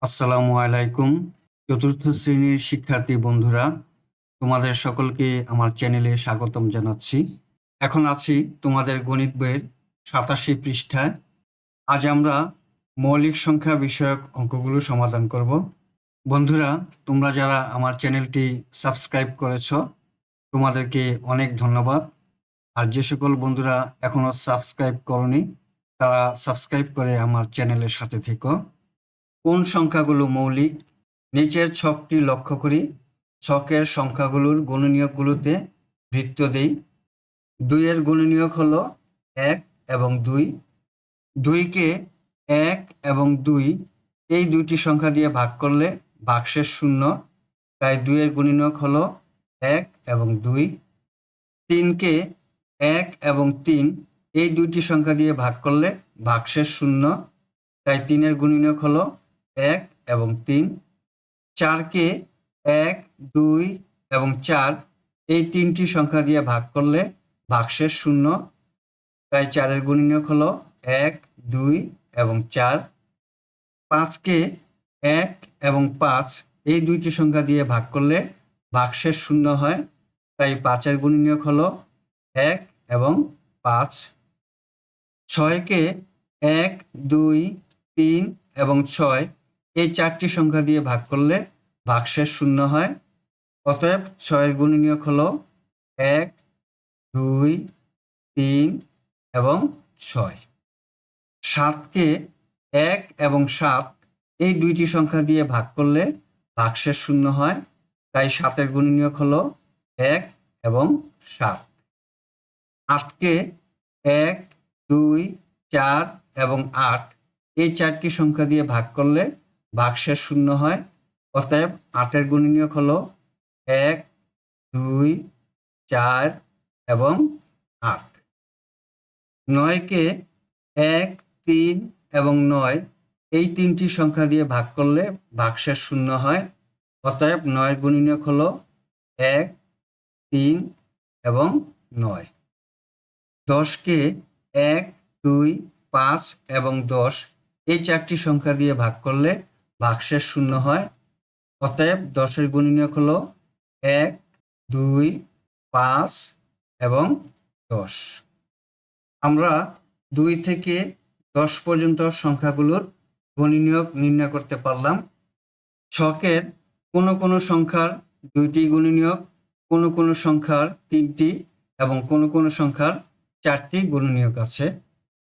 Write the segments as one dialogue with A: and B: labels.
A: আসসালামু আলাইকুম। চতুর্থ শ্রেণীর শিক্ষার্থী বন্ধুরা, তোমাদের সকলকে আমার চ্যানেলে স্বাগতম জানাচ্ছি। এখন আছি তোমাদের গণিত বইয়ের ৮৭ পৃষ্ঠায়। আজ আমরা মৌলিক সংখ্যা বিষয়ক অঙ্কগুলো সমাধান করব। বন্ধুরা, তোমরা যারা আমার চ্যানেলটি সাবস্ক্রাইব করেছ, তোমাদেরকে অনেক ধন্যবাদ। আর যে সকল বন্ধুরা এখনো সাবস্ক্রাইব করনি, তারা সাবস্ক্রাইব করে আমার চ্যানেলের সাথে থেকো। কোন সংখ্যাগুলো মৌলিক? নিচের ছকটি লক্ষ্য করি। ছকের সংখ্যাগুলোর গুণনীয়কগুলোতে বৃত্ত দেই। ২ এর গুণনীয়ক হলো ১ এবং ২। ২ কে ১ এবং ২ এই দুইটি সংখ্যা দিয়ে ভাগ করলে ভাগশেষ শূন্য, তাই ২ এর গুণনীয়ক হলো ১ এবং ২। ৩ কে ১ এবং ৩ এই দুইটি সংখ্যা দিয়ে ভাগ করলে ভাগশেষ শূন্য, তাই ৩ এর গুণনীয়ক হলো ১ এবং ৩। ৪ কে ১, ২ এবং ৪ এই তিনটি সংখ্যা দিয়ে ভাগ করলে ভাগশেষ শূন্য, তাই ৪ এর গুণনীয়ক হলো ১, ২ এবং ৪। ৫ কে ১ এবং ৫ এই দুইটি সংখ্যা দিয়ে ভাগ করলে ভাগশেষ শূন্য হয়, তাই ৫ এর গুণনীয়ক হলো ১ এবং ৫। ৬ কে ১, ২, ৩ এবং ৬ এই চারটি সংখ্যা দিয়ে ভাগ করলে ভাগশেষ শূন্য হয়, অতএব ৬ এর গুণনীয়ক হলো ১, ২, ৩ এবং ৬। ৭ কে ১ এবং ৭ এই দুইটি সংখ্যা দিয়ে ভাগ করলে ভাগশেষ শূন্য হয়, তাই ৭ এর গুণনীয়ক হলো ১ এবং ৭। ৮ কে ১, ২, ৪ এবং ৮ এই চারটি সংখ্যা দিয়ে ভাগ করলে ভাগশেষ শূন্য হয়, অতএব ৮ এর গুণনীয়ক হলো ১, ২, ৪ এবং ৮। ৯ কে ১, ৩ এবং ৯ এই তিনটি সংখ্যা দিয়ে ভাগ করলে ভাগশেষ শূন্য হয়, অতএব ৯ এর গুণনীয়ক হলো ১, ৩ এবং ৯। ১০ কে ১, ২, ৫ এবং ১০ এই চারটি সংখ্যা দিয়ে ভাগ করলে ভাগশেষ শূন্য হয়, অতএব ১০ এর গুণনীয়ক হলো ১, ২, ৫ এবং ১০। আমরা ২ থেকে ১০ পর্যন্ত সংখ্যাগুলোর গুণনীয়ক নির্ণয় করতে পারলাম। ছকের কোনো সংখ্যার ২টি গুণনীয়ক, কোনো সংখ্যার ৩টি এবং কোনো সংখ্যার ৪টি গুণনীয়ক আছে।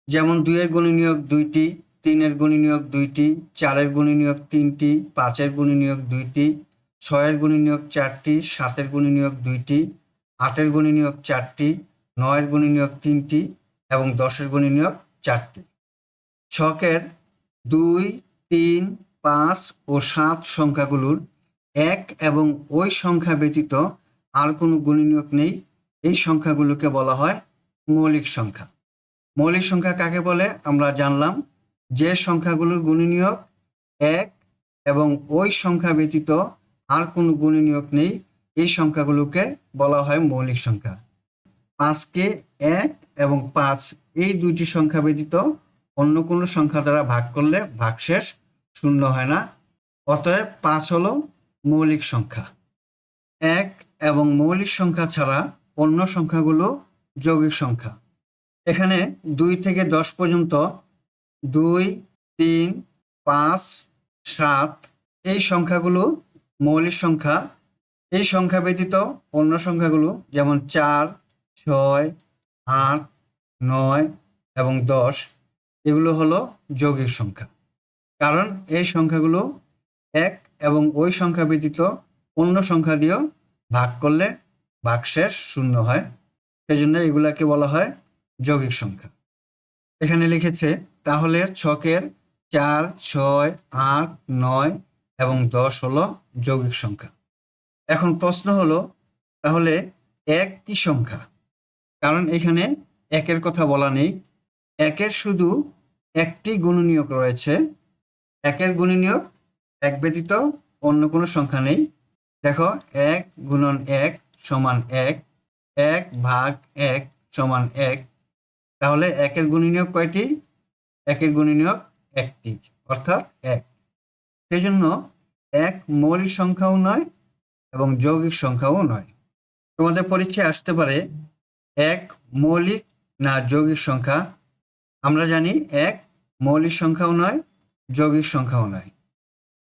A: যেমন ২ এর গুণনীয়ক ২টি, ৩ এর গুণনীয়ক ২টি, ৪ এর গুণনীয়ক ৩টি, ৫ এর গুণনীয়ক ২টি, ৬ এর গুণনীয়ক ৪টি, ৭ এর গুণনীয়ক ২টি, ৮ এর গুণনীয়ক ৪টি, ৯ এর গুণনীয়ক ৩টি এবং ১০ এর গুণনীয়ক ৪টি। ছকের ২, ৩, ৫ ও ৭ সংখ্যাগুলোর ১ এবং ওই সংখ্যা ব্যতীত আর কোনো গুণনীয়ক নেই। এই সংখ্যাগুলোকে বলা হয় মৌলিক সংখ্যা। মৌলিক সংখ্যা কাকে বলে আমরা জানলাম। যে সংখ্যাগুলোর গুণনীয়ক ১ এবং ওই সংখ্যা ব্যতীত আর কোনো গুণনীয়ক নেই, এই সংখ্যাগুলোকে বলা হয় মৌলিক সংখ্যা। ৫ কে ১ এবং ৫ এই দুইটি সংখ্যা ব্যতীত অন্য কোনো সংখ্যা দ্বারা ভাগ করলে ভাগশেষ শূন্য হয় না, অতএব ৫ হলো মৌলিক সংখ্যা। ১ এবং মৌলিক সংখ্যা ছাড়া অন্য সংখ্যাগুলো যৌগিক সংখ্যা। এখানে ২ থেকে ১০ পর্যন্ত ২, ৩, ৫, ৭ এই সংখ্যাগুলো মৌলিক সংখ্যা। এই সংখ্যা ব্যতীত অন্য সংখ্যাগুলো যেমন ৪, ৬, ৮, ৯ এবং ১০ এগুলো হলো যৌগিক সংখ্যা। কারণ এই সংখ্যাগুলো ১ এবং ওই সংখ্যা ব্যতীত অন্য সংখ্যা দিয়েও ভাগ করলে ভাগশেষ শূন্য হয়, সেজন্য এগুলাকে বলা হয় যৌগিক সংখ্যা। এখানে লিখেছে তাহলে ছকের ৪, ৬, ৮, ৯ এবং ১০ হলো যৌগিক সংখ্যা। এখন প্রশ্ন হলো তাহলে ১ কি সংখ্যা? কারণ এখানে ১ এর কথা বলা নেই। ১ এর শুধু একটি গুণনীয়ক রয়েছে। ১ এর গুণনীয়ক ১ ব্যতীত অন্য কোনো সংখ্যা নেই। দেখো ১ গুণন ১ সমান ১, ১ ভাগ ১ সমান ১। তাহলে ১ এর গুণনীয়ক কয়টি? ১ এর গুণনীয়ক একটি, অর্থাৎ ১। সেই জন্য এক মৌলিক সংখ্যাও নয় এবং যৌগিক সংখ্যাও নয়। তোমাদের পরীক্ষায় আসতে পারে এক মৌলিক না যৌগিক সংখ্যা। আমরা জানি এক মৌলিক সংখ্যাও নয়, যৌগিক সংখ্যাও নয়।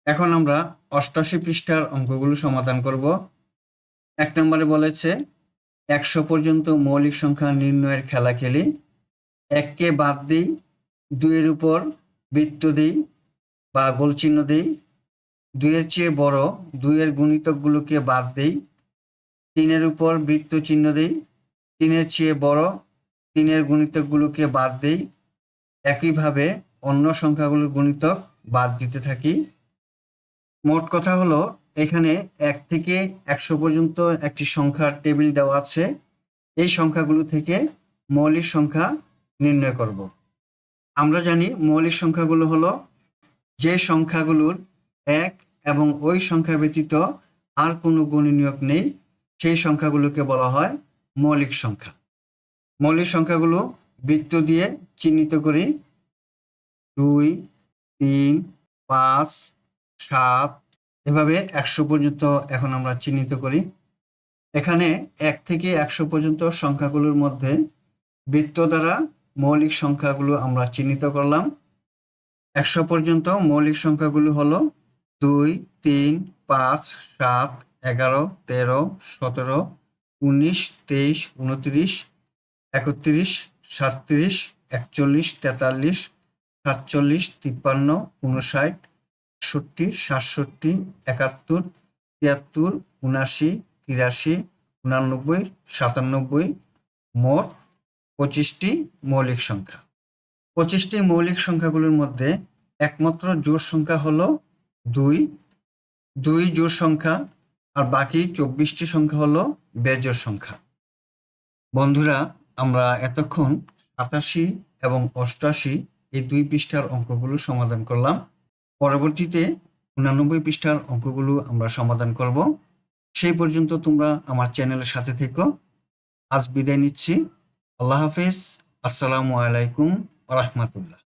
A: এখন আমরা 88 পৃষ্ঠার অঙ্কগুলো সমাধান করব। 1 নম্বরে বলেছে 100 পর্যন্ত মৌলিক সংখ্যা নির্ণয়ের খেলা খেলি। 1কে বাদ দিই, 2-এর উপর বৃত্ত দিই বা গোল চিহ্ন দিই। 2-এর চেয়ে বড় 2-এর গুণিতকগুলোকে বাদ দিই। 3-এর উপর বৃত্ত চিহ্ন দিই। 3-এর চেয়ে বড় 3-এর গুণিতকগুলোকে বাদ দিই। একইভাবে অন্য সংখ্যাগুলোর গুণিতক বাদ দিতে থাকি। মোট কথা হলো এখানে 1 থেকে 100 পর্যন্ত একটি সংখ্যার টেবিল দেওয়া আছে। এই সংখ্যাগুলো থেকে মৌলিক সংখ্যা নির্ণয় করব। আমরা জানি মৌলিক সংখ্যাগুলো হলো যে সংখ্যাগুলোর 1 এবং ওই সংখ্যা ব্যতীত আর কোনো গুণনীয়ক নেই, সেই সংখ্যাগুলোকে বলা হয় মৌলিক সংখ্যা। মৌলিক সংখ্যাগুলো বৃত্ত দিয়ে চিহ্নিত করি। 2, 3, 5, 7 এভাবে 100 পর্যন্ত এখন আমরা চিহ্নিত করি। এখানে 1 থেকে 100 পর্যন্ত সংখ্যাগুলোর মধ্যে বৃত্ত দ্বারা মৌলিক সংখ্যাগুলো আমরা চিহ্নিত করলাম। 100 পর্যন্ত মৌলিক সংখ্যাগুলো হলো 2, 3, 5, 7, 11, 13, 17, 19, 23, 29, 31, 37, 41, 43, 47, 53, 59, 60, 67, 71, 73, 79, 83, 89, 97, মোট 25টি মৌলিক সংখ্যা। 25টি মৌলিক সংখ্যাগুলোর মধ্যে একমাত্র জোড় সংখ্যা হলো 2 জোড় সংখ্যা, আর বাকি 24টি সংখ্যা হলো বেজোড় সংখ্যা। বন্ধুরা, আমরা এতক্ষণ 87 এবং 88 এই 2 পৃষ্ঠার অঙ্কগুলো সমাধান করলাম। পরবর্তীতে 89 পৃষ্ঠার অঙ্কগুলো আমরা সমাধান করব। সেই পর্যন্ত তোমরা আমার চ্যানেলের সাথে থেকো। আজ বিদায় নিচ্ছি। আল্লাহ হাফেজ। আসসালামু আলাইকুম ওয়া রাহমাতুল্লাহ।